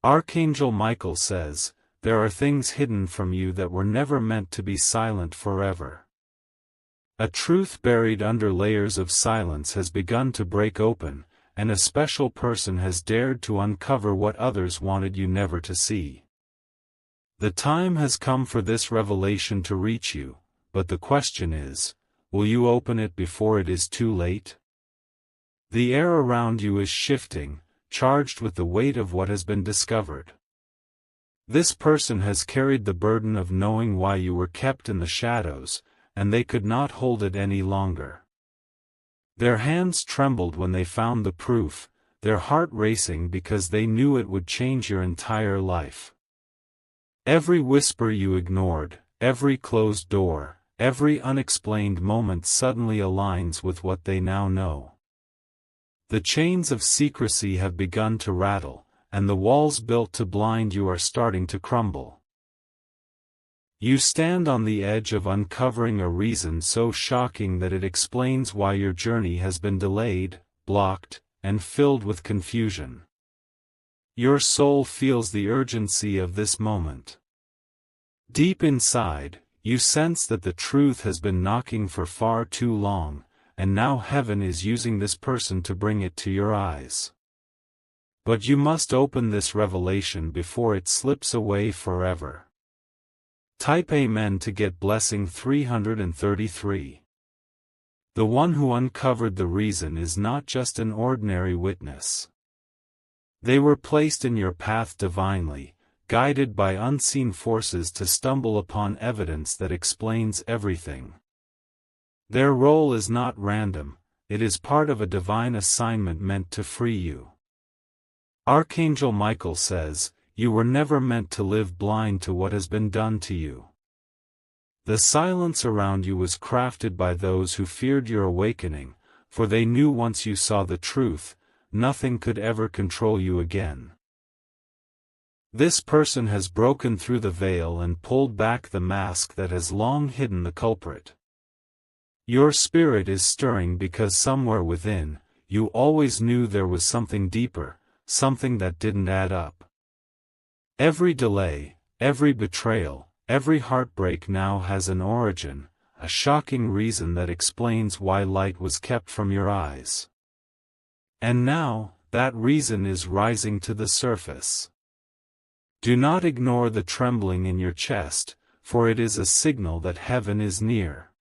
Archangel Michael says, there are things hidden from you that were never meant to be silent forever. A truth buried under layers of silence has begun to break open, and a special person has dared to uncover what others wanted you never to see. The time has come for this revelation to reach you, but the question is, will you open it before it is too late? The air around you is shifting, charged with the weight of what has been discovered. This person has carried the burden of knowing why you were kept in the shadows, and they could not hold it any longer. Their hands trembled when they found the proof, their heart racing because they knew it would change your entire life. Every whisper you ignored, every closed door, every unexplained moment suddenly aligns with what they now know. The chains of secrecy have begun to rattle, and the walls built to blind you are starting to crumble. You stand on the edge of uncovering a reason so shocking that it explains why your journey has been delayed, blocked, and filled with confusion. Your soul feels the urgency of this moment. Deep inside, you sense that the truth has been knocking for far too long, and now heaven is using this person to bring it to your eyes. But you must open this revelation before it slips away forever. Type Amen to get blessing 333. The one who uncovered the reason is not just an ordinary witness. They were placed in your path divinely, guided by unseen forces to stumble upon evidence that explains everything. Their role is not random, it is part of a divine assignment meant to free you. Archangel Michael says, you were never meant to live blind to what has been done to you. The silence around you was crafted by those who feared your awakening, for they knew once you saw the truth, nothing could ever control you again. This person has broken through the veil and pulled back the mask that has long hidden the culprit. Your spirit is stirring because somewhere within, you always knew there was something deeper, something that didn't add up. Every delay, every betrayal, every heartbreak now has an origin, a shocking reason that explains why light was kept from your eyes. And now, that reason is rising to the surface. Do not ignore the trembling in your chest, for it is a signal that heaven is near.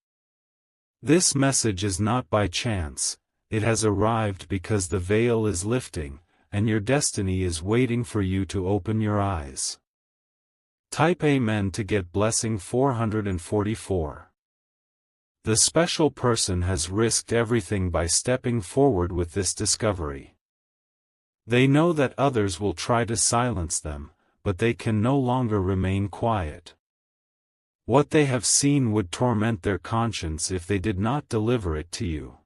This message is not by chance, it has arrived because the veil is lifting, and your destiny is waiting for you to open your eyes. Type Amen to get blessing 444. The special person has risked everything by stepping forward with this discovery. They know that others will try to silence them, but they can no longer remain quiet. What they have seen would torment their conscience if they did not deliver it to you.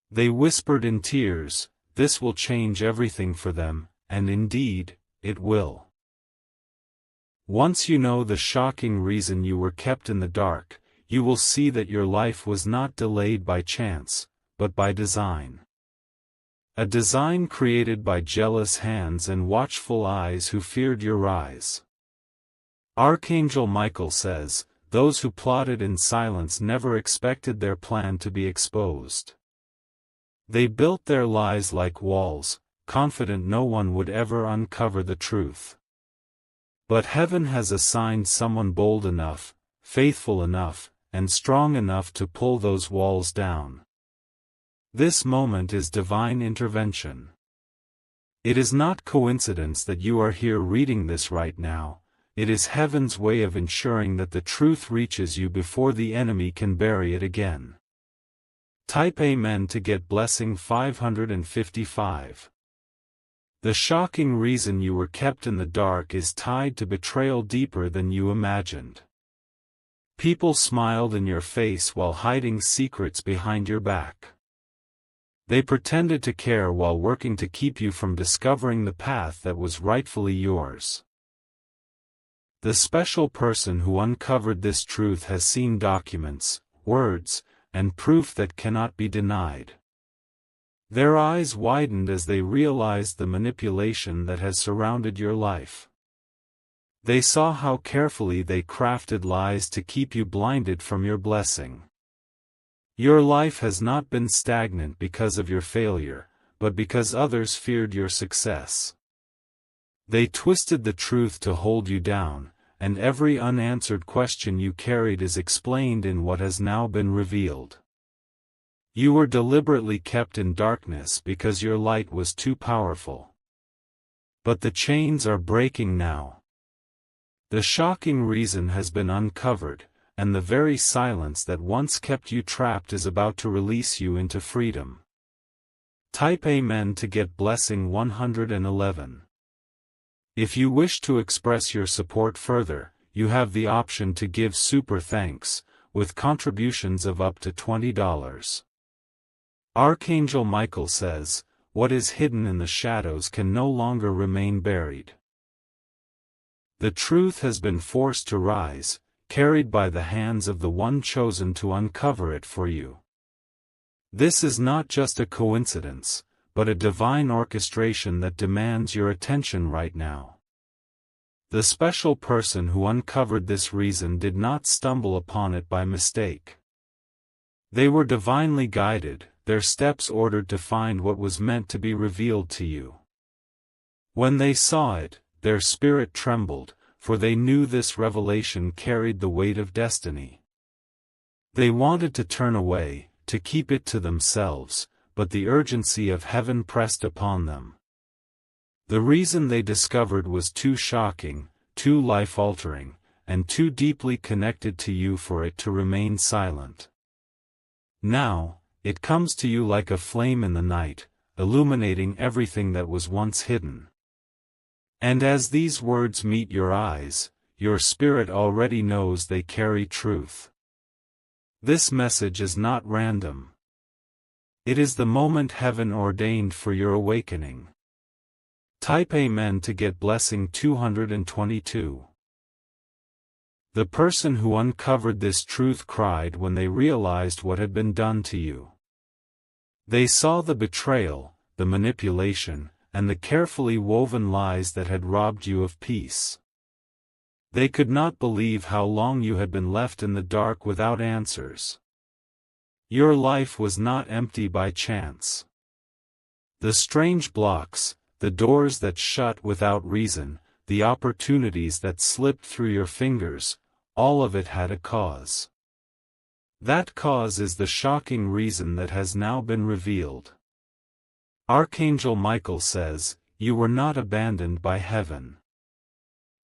They whispered in tears, this will change everything for them, and indeed, it will. Once you know the shocking reason you were kept in the dark, you will see that your life was not delayed by chance, but by design. A design created by jealous hands and watchful eyes who feared your rise. Archangel Michael says, those who plotted in silence never expected their plan to be exposed. They built their lies like walls, confident no one would ever uncover the truth. But heaven has assigned someone bold enough, faithful enough, and strong enough to pull those walls down. This moment is divine intervention. It is not coincidence that you are here reading this right now, it is heaven's way of ensuring that the truth reaches you before the enemy can bury it again. Type Amen to get blessing 555. The shocking reason you were kept in the dark is tied to betrayal deeper than you imagined. People smiled in your face while hiding secrets behind your back. They pretended to care while working to keep you from discovering the path that was rightfully yours. The special person who uncovered this truth has seen documents, words, and proof that cannot be denied. Their eyes widened as they realized the manipulation that has surrounded your life. They saw how carefully they crafted lies to keep you blinded from your blessing. Your life has not been stagnant because of your failure, but because others feared your success. They twisted the truth to hold you down, and every unanswered question you carried is explained in what has now been revealed. You were deliberately kept in darkness because your light was too powerful. But the chains are breaking now. The shocking reason has been uncovered, and the very silence that once kept you trapped is about to release you into freedom. Type Amen to get blessing 111. If you wish to express your support further, you have the option to give super thanks, with contributions of up to $20. Archangel Michael says, "What is hidden in the shadows can no longer remain buried." The truth has been forced to rise, carried by the hands of the one chosen to uncover it for you. This is not just a coincidence, but a divine orchestration that demands your attention right now. The special person who uncovered this reason did not stumble upon it by mistake. They were divinely guided, their steps ordered to find what was meant to be revealed to you. When they saw it, their spirit trembled, for they knew this revelation carried the weight of destiny. They wanted to turn away, to keep it to themselves, but the urgency of heaven pressed upon them. The reason they discovered was too shocking, too life-altering, and too deeply connected to you for it to remain silent. Now, it comes to you like a flame in the night, illuminating everything that was once hidden. And as these words meet your eyes, your spirit already knows they carry truth. This message is not random. It is the moment heaven ordained for your awakening. Type Amen to get blessing 222. The person who uncovered this truth cried when they realized what had been done to you. They saw the betrayal, the manipulation, and the carefully woven lies that had robbed you of peace. They could not believe how long you had been left in the dark without answers. Your life was not empty by chance. The strange blocks, the doors that shut without reason, the opportunities that slipped through your fingers, all of it had a cause. That cause is the shocking reason that has now been revealed. Archangel Michael says, "You were not abandoned by heaven.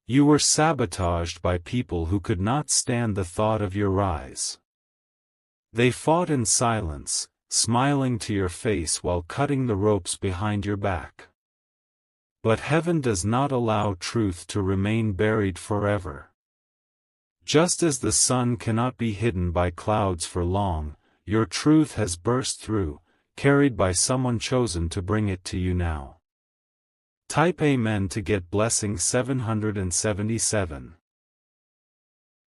You were sabotaged by people who could not stand the thought of your rise. They fought in silence, smiling to your face while cutting the ropes behind your back. But heaven does not allow truth to remain buried forever. Just as the sun cannot be hidden by clouds for long, your truth has burst through, carried by someone chosen to bring it to you now." Type Amen to get blessing 777.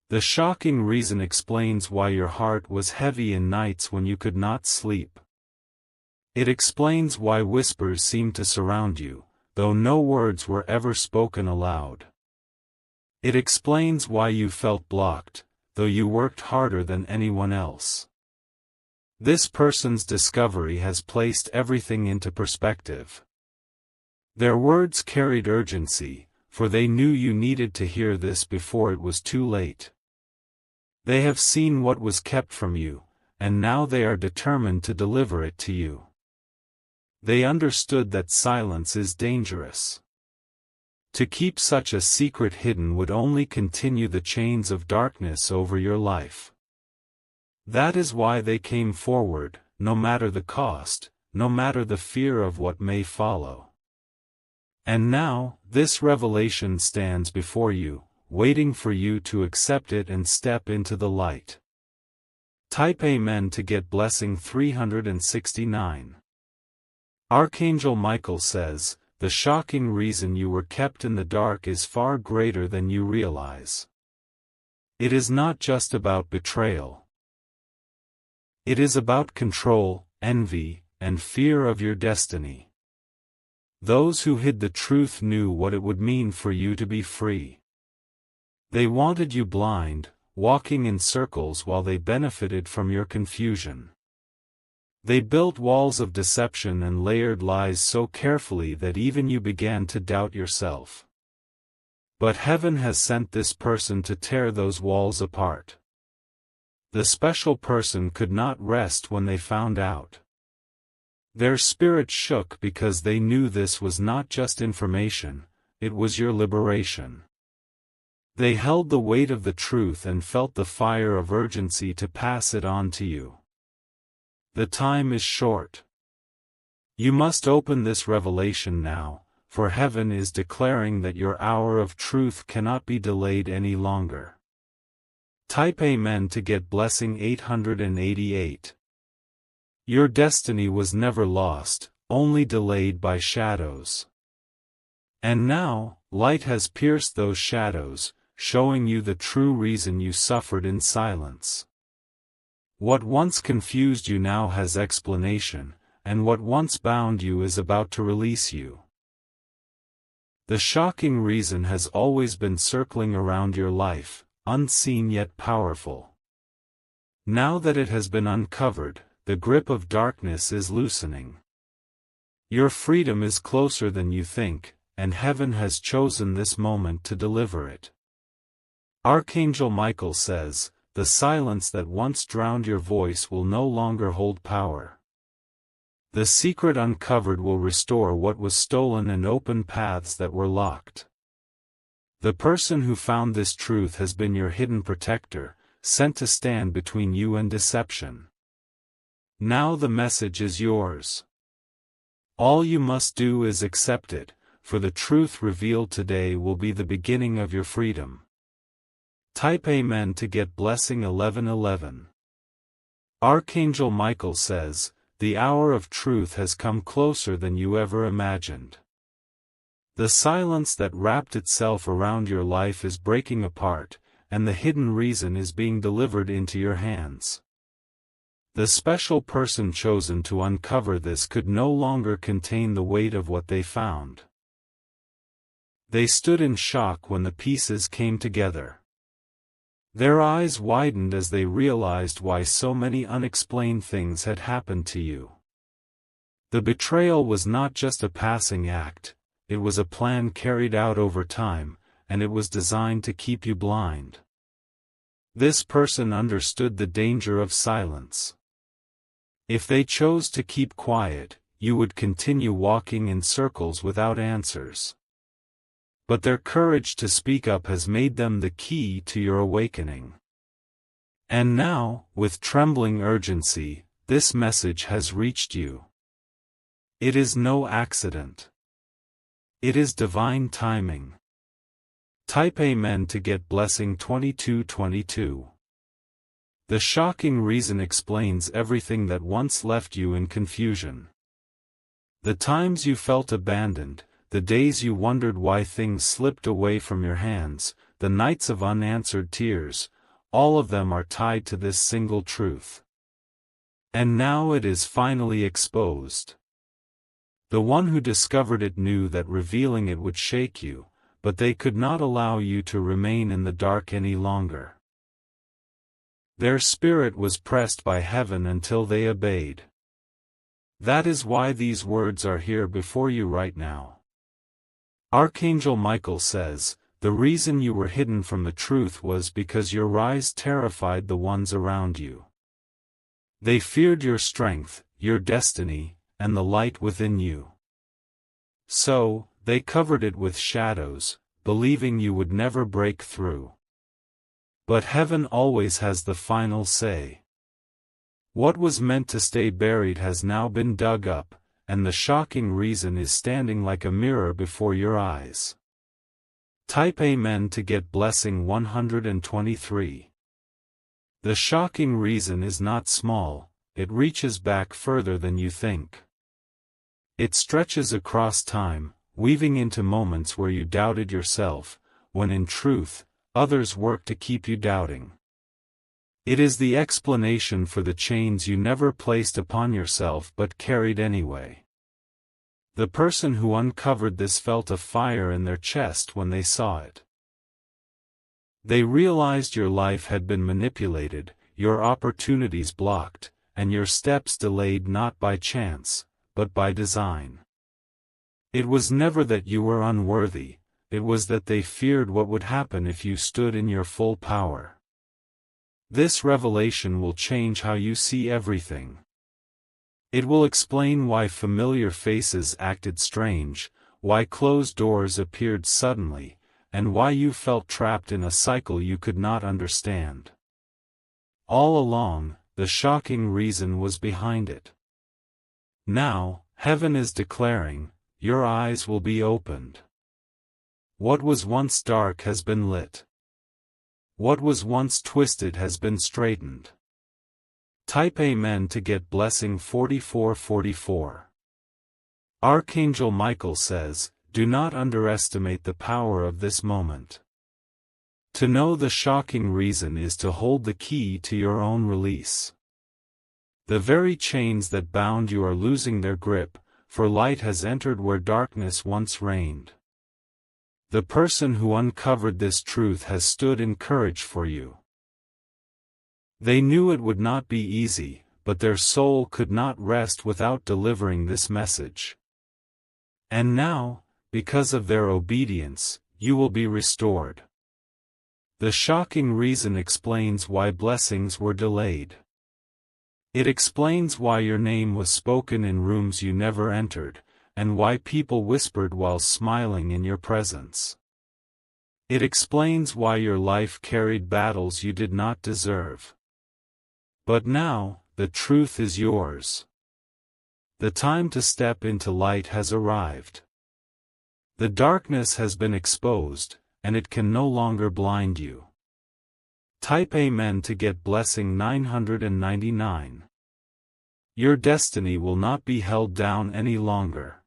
The shocking reason explains why your heart was heavy in nights when you could not sleep. It explains why whispers seemed to surround you, though no words were ever spoken aloud. It explains why you felt blocked, though you worked harder than anyone else. This person's discovery has placed everything into perspective. Their words carried urgency, for they knew you needed to hear this before it was too late. They have seen what was kept from you, and now they are determined to deliver it to you. They understood that silence is dangerous. To keep such a secret hidden would only continue the chains of darkness over your life. That is why they came forward, no matter the cost, no matter the fear of what may follow. And now, this revelation stands before you, waiting for you to accept it and step into the light. Type Amen to get blessing 369. Archangel Michael says, "The shocking reason you were kept in the dark is far greater than you realize. It is not just about betrayal. It is about control, envy, and fear of your destiny. Those who hid the truth knew what it would mean for you to be free. They wanted you blind, walking in circles while they benefited from your confusion. They built walls of deception and layered lies so carefully that even you began to doubt yourself. But heaven has sent this person to tear those walls apart. The special person could not rest when they found out. Their spirits shook because they knew this was not just information, it was your liberation. They held the weight of the truth and felt the fire of urgency to pass it on to you. The time is short. You must open this revelation now, for heaven is declaring that your hour of truth cannot be delayed any longer. Type Amen to get blessing 888. Your destiny was never lost, only delayed by shadows. And now, light has pierced those shadows, showing you the true reason you suffered in silence. What once confused you now has explanation, and what once bound you is about to release you. The shocking reason has always been circling around your life, unseen yet powerful. Now that it has been uncovered, the grip of darkness is loosening. Your freedom is closer than you think, and heaven has chosen this moment to deliver it. Archangel Michael says, "The silence that once drowned your voice will no longer hold power. The secret uncovered will restore what was stolen and open paths that were locked." The person who found this truth has been your hidden protector, sent to stand between you and deception. Now the message is yours. All you must do is accept it, for the truth revealed today will be the beginning of your freedom. Type Amen to get blessing 1111. Archangel Michael says, "The hour of truth has come closer than you ever imagined." The silence that wrapped itself around your life is breaking apart, and the hidden reason is being delivered into your hands. The special person chosen to uncover this could no longer contain the weight of what they found. They stood in shock when the pieces came together. Their eyes widened as they realized why so many unexplained things had happened to you. The betrayal was not just a passing act, it was a plan carried out over time, and it was designed to keep you blind. This person understood the danger of silence. If they chose to keep quiet, you would continue walking in circles without answers. But their courage to speak up has made them the key to your awakening. And now, with trembling urgency, this message has reached you. It is no accident. It is divine timing. Type Amen to get blessing 2222. The shocking reason explains everything that once left you in confusion. The times you felt abandoned, the days you wondered why things slipped away from your hands, the nights of unanswered tears, all of them are tied to this single truth. And now it is finally exposed. The one who discovered it knew that revealing it would shake you, but they could not allow you to remain in the dark any longer. Their spirit was pressed by heaven until they obeyed. That is why these words are here before you right now. Archangel Michael says, "The reason you were hidden from the truth was because your rise terrified the ones around you. They feared your strength, your destiny, and the light within you. So, they covered it with shadows, believing you would never break through. But heaven always has the final say. What was meant to stay buried has now been dug up, and the shocking reason is standing like a mirror before your eyes." Type Amen to get blessing 123. The shocking reason is not small, it reaches back further than you think. It stretches across time, weaving into moments where you doubted yourself, when in truth, others worked to keep you doubting. It is the explanation for the chains you never placed upon yourself but carried anyway. The person who uncovered this felt a fire in their chest when they saw it. They realized your life had been manipulated, your opportunities blocked, and your steps delayed not by chance, but by design. It was never that you were unworthy, it was that they feared what would happen if you stood in your full power. This revelation will change how you see everything. It will explain why familiar faces acted strange, why closed doors appeared suddenly, and why you felt trapped in a cycle you could not understand. All along, the shocking reason was behind it. Now, heaven is declaring, your eyes will be opened. What was once dark has been lit. What was once twisted has been straightened. Type Amen to get blessing 4444. Archangel Michael says, do not underestimate the power of this moment. To know the shocking reason is to hold the key to your own release. The very chains that bound you are losing their grip, for light has entered where darkness once reigned. The person who uncovered this truth has stood in courage for you. They knew it would not be easy, but their soul could not rest without delivering this message. And now, because of their obedience, you will be restored. The shocking reason explains why blessings were delayed. It explains why your name was spoken in rooms you never entered, and why people whispered while smiling in your presence. It explains why your life carried battles you did not deserve. But now, the truth is yours. The time to step into light has arrived. The darkness has been exposed, and it can no longer blind you. Type Amen to get blessing 999. Your destiny will not be held down any longer.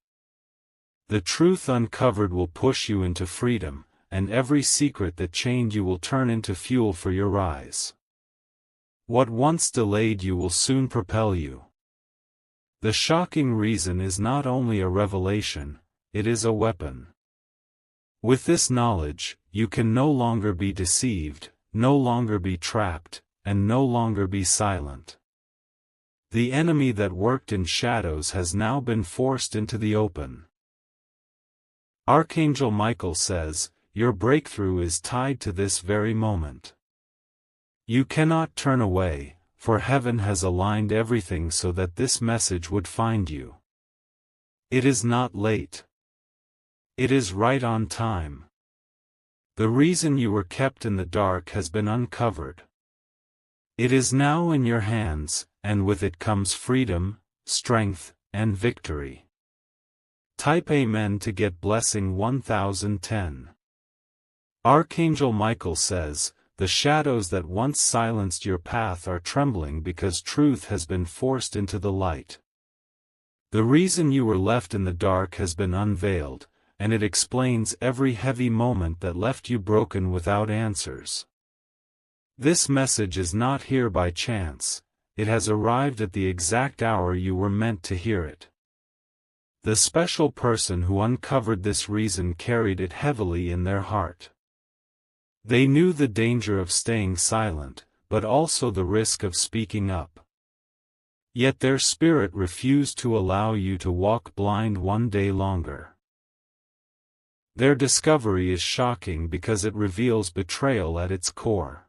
The truth uncovered will push you into freedom, and every secret that chained you will turn into fuel for your rise. What once delayed you will soon propel you. The shocking reason is not only a revelation, it is a weapon. With this knowledge, you can no longer be deceived, no longer be trapped, and no longer be silent. The enemy that worked in shadows has now been forced into the open. Archangel Michael says, your breakthrough is tied to this very moment. You cannot turn away, for heaven has aligned everything so that this message would find you. It is not late. It is right on time. The reason you were kept in the dark has been uncovered. It is now in your hands, and with it comes freedom, strength, and victory. Type Amen to get blessing 1010. Archangel Michael says, the shadows that once silenced your path are trembling because truth has been forced into the light. The reason you were left in the dark has been unveiled, and it explains every heavy moment that left you broken without answers. This message is not here by chance, it has arrived at the exact hour you were meant to hear it. The special person who uncovered this reason carried it heavily in their heart. They knew the danger of staying silent, but also the risk of speaking up. Yet their spirit refused to allow you to walk blind one day longer. Their discovery is shocking because it reveals betrayal at its core.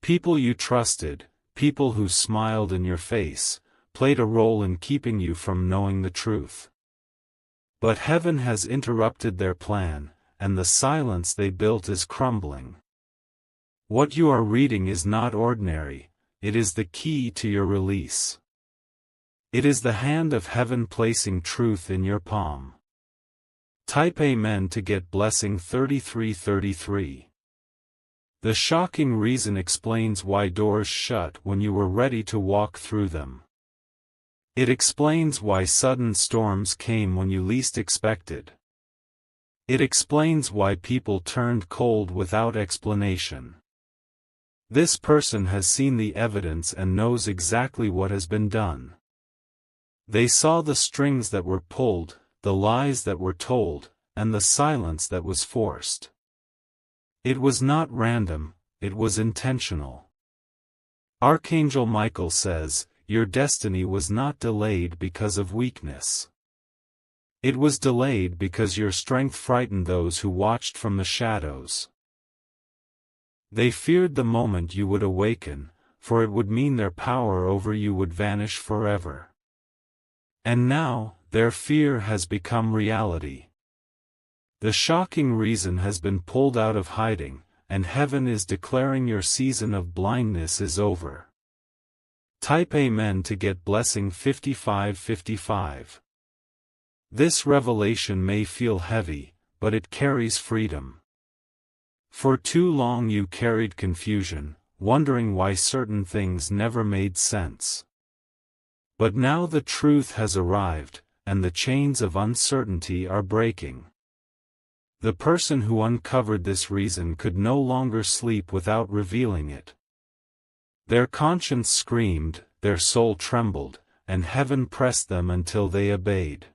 People you trusted, people who smiled in your face, played a role in keeping you from knowing the truth. But heaven has interrupted their plan, and the silence they built is crumbling. What you are reading is not ordinary, it is the key to your release. It is the hand of heaven placing truth in your palm. Type Amen to get blessing 3333. The shocking reason explains why doors shut when you were ready to walk through them. It explains why sudden storms came when you least expected. It explains why people turned cold without explanation. This person has seen the evidence and knows exactly what has been done. They saw the strings that were pulled, the lies that were told, and the silence that was forced. It was not random, it was intentional. Archangel Michael says, your destiny was not delayed because of weakness. It was delayed because your strength frightened those who watched from the shadows. They feared the moment you would awaken, for it would mean their power over you would vanish forever. And now, their fear has become reality. The shocking reason has been pulled out of hiding, and heaven is declaring your season of blindness is over. Type Amen to get blessing 5555. This revelation may feel heavy, but it carries freedom. For too long you carried confusion, wondering why certain things never made sense. But now the truth has arrived, and the chains of uncertainty are breaking. The person who uncovered this reason could no longer sleep without revealing it. Their conscience screamed, their soul trembled, and heaven pressed them until they obeyed.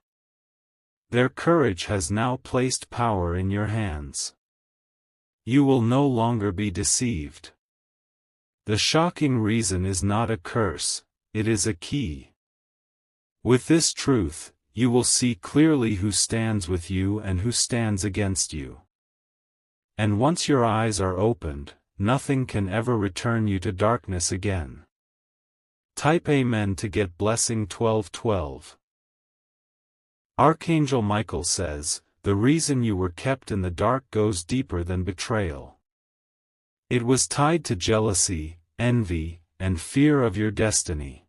Their courage has now placed power in your hands. You will no longer be deceived. The shocking reason is not a curse, it is a key. With this truth, you will see clearly who stands with you and who stands against you. And once your eyes are opened, nothing can ever return you to darkness again. Type Amen to get blessing 1212. Archangel Michael says, the reason you were kept in the dark goes deeper than betrayal. It was tied to jealousy, envy, and fear of your destiny.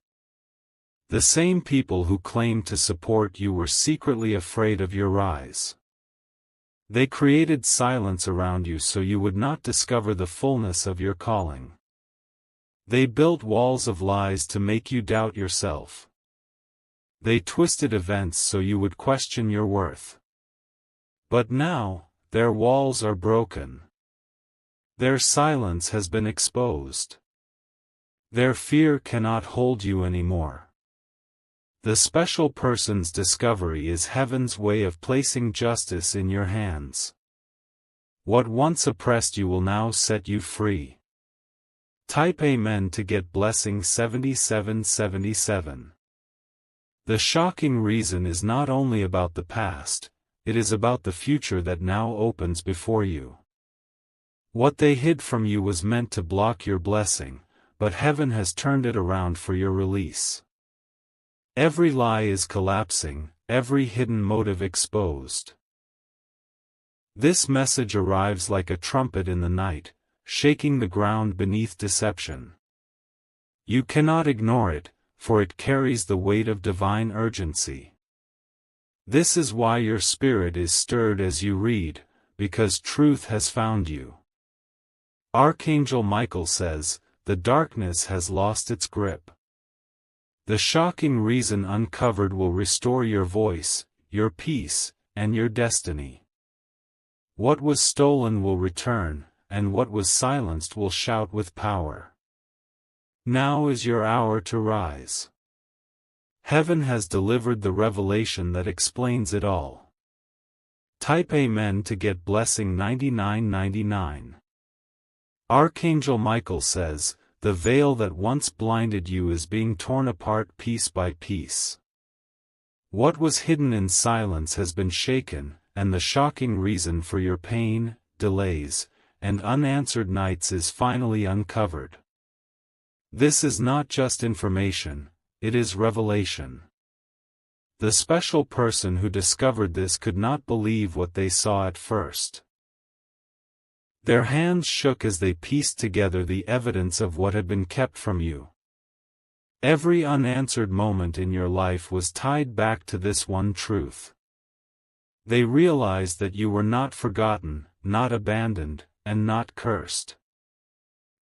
The same people who claimed to support you were secretly afraid of your rise. They created silence around you so you would not discover the fullness of your calling. They built walls of lies to make you doubt yourself. They twisted events so you would question your worth. But now, their walls are broken. Their silence has been exposed. Their fear cannot hold you anymore. The special person's discovery is heaven's way of placing justice in your hands. What once oppressed you will now set you free. Type Amen to get blessing 7777. The shocking reason is not only about the past, it is about the future that now opens before you. What they hid from you was meant to block your blessing, but heaven has turned it around for your release. Every lie is collapsing, every hidden motive exposed. This message arrives like a trumpet in the night, shaking the ground beneath deception. You cannot ignore it, for it carries the weight of divine urgency. This is why your spirit is stirred as you read, because truth has found you. Archangel Michael says, the darkness has lost its grip. The shocking reason uncovered will restore your voice, your peace, and your destiny. What was stolen will return, and what was silenced will shout with power. Now is your hour to rise. Heaven has delivered the revelation that explains it all. Type Amen to get blessing 9999. Archangel Michael says, the veil that once blinded you is being torn apart piece by piece. What was hidden in silence has been shaken, and the shocking reason for your pain, delays, and unanswered nights is finally uncovered. This is not just information, it is revelation. The special person who discovered this could not believe what they saw at first. Their hands shook as they pieced together the evidence of what had been kept from you. Every unanswered moment in your life was tied back to this one truth. They realized that you were not forgotten, not abandoned, and not cursed.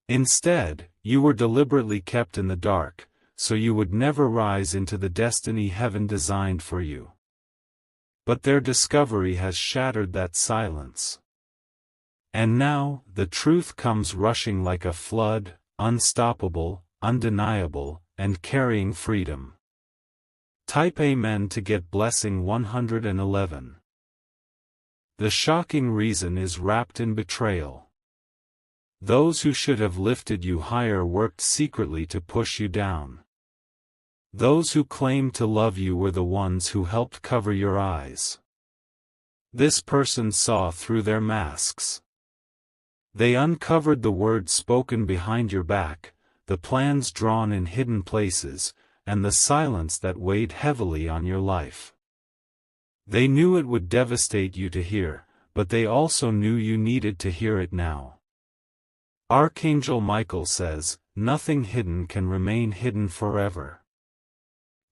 Instead, you were deliberately kept in the dark, so you would never rise into the destiny heaven designed for you. But their discovery has shattered that silence. And now, the truth comes rushing like a flood, unstoppable, undeniable, and carrying freedom. Type Amen to get blessing 111. The shocking reason is wrapped in betrayal. Those who should have lifted you higher worked secretly to push you down. Those who claimed to love you were the ones who helped cover your eyes. This person saw through their masks. They uncovered the words spoken behind your back, the plans drawn in hidden places, and the silence that weighed heavily on your life. They knew it would devastate you to hear, but they also knew you needed to hear it now. Archangel Michael says, "Nothing hidden can remain hidden forever."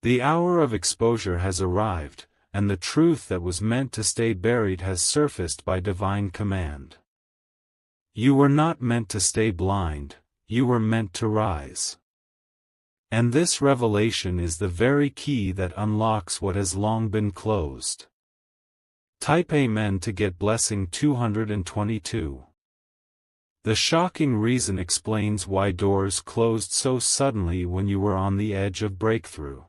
The hour of exposure has arrived, and the truth that was meant to stay buried has surfaced by divine command. You were not meant to stay blind, you were meant to rise. And this revelation is the very key that unlocks what has long been closed. Type Amen to get blessing 222. The shocking reason explains why doors closed so suddenly when you were on the edge of breakthrough.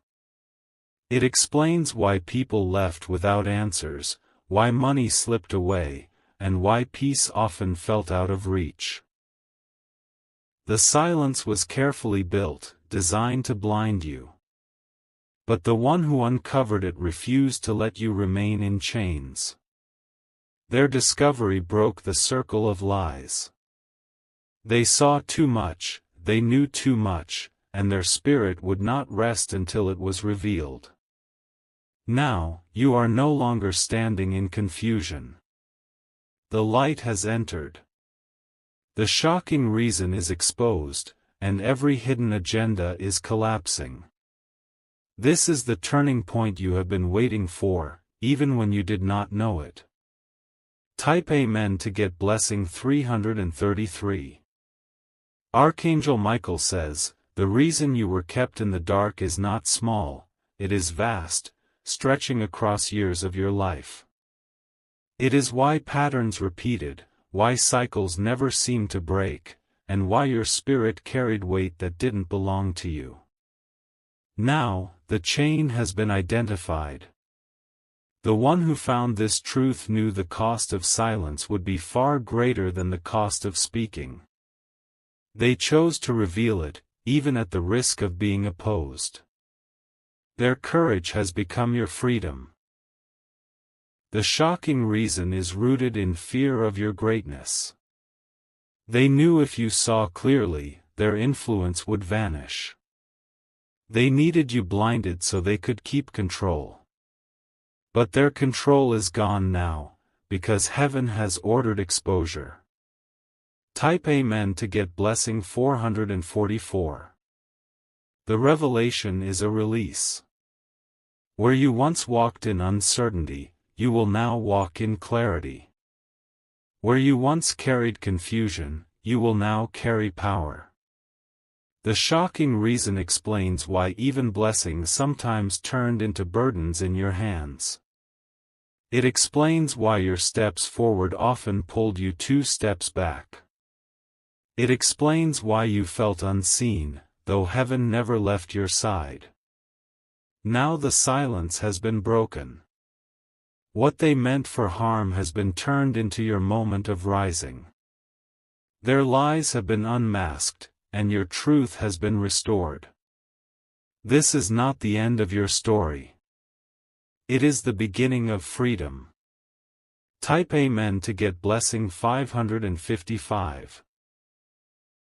It explains why people left without answers, why money slipped away, and why peace often felt out of reach. The silence was carefully built, designed to blind you. But the one who uncovered it refused to let you remain in chains. Their discovery broke the circle of lies. They saw too much, they knew too much, and their spirit would not rest until it was revealed. Now, you are no longer standing in confusion. The light has entered. The shocking reason is exposed, and every hidden agenda is collapsing. This is the turning point you have been waiting for, even when you did not know it. Type Amen to get blessing 333. Archangel Michael says, "The reason you were kept in the dark is not small, it is vast, stretching across years of your life. It is why patterns repeated, why cycles never seemed to break, and why your spirit carried weight that didn't belong to you. Now, the chain has been identified. The one who found this truth knew the cost of silence would be far greater than the cost of speaking. They chose to reveal it, even at the risk of being opposed. Their courage has become your freedom. The shocking reason is rooted in fear of your greatness. They knew if you saw clearly, their influence would vanish. They needed you blinded so they could keep control. But their control is gone now, because heaven has ordered exposure. Type Amen to get blessing 444. The revelation is a release. Where you once walked in uncertainty, you will now walk in clarity. Where you once carried confusion, you will now carry power. The shocking reason explains why even blessings sometimes turned into burdens in your hands. It explains why your steps forward often pulled you 2 steps back. It explains why you felt unseen, though heaven never left your side. Now the silence has been broken. What they meant for harm has been turned into your moment of rising. Their lies have been unmasked, and your truth has been restored. This is not the end of your story. It is the beginning of freedom. Type Amen to get blessing 555.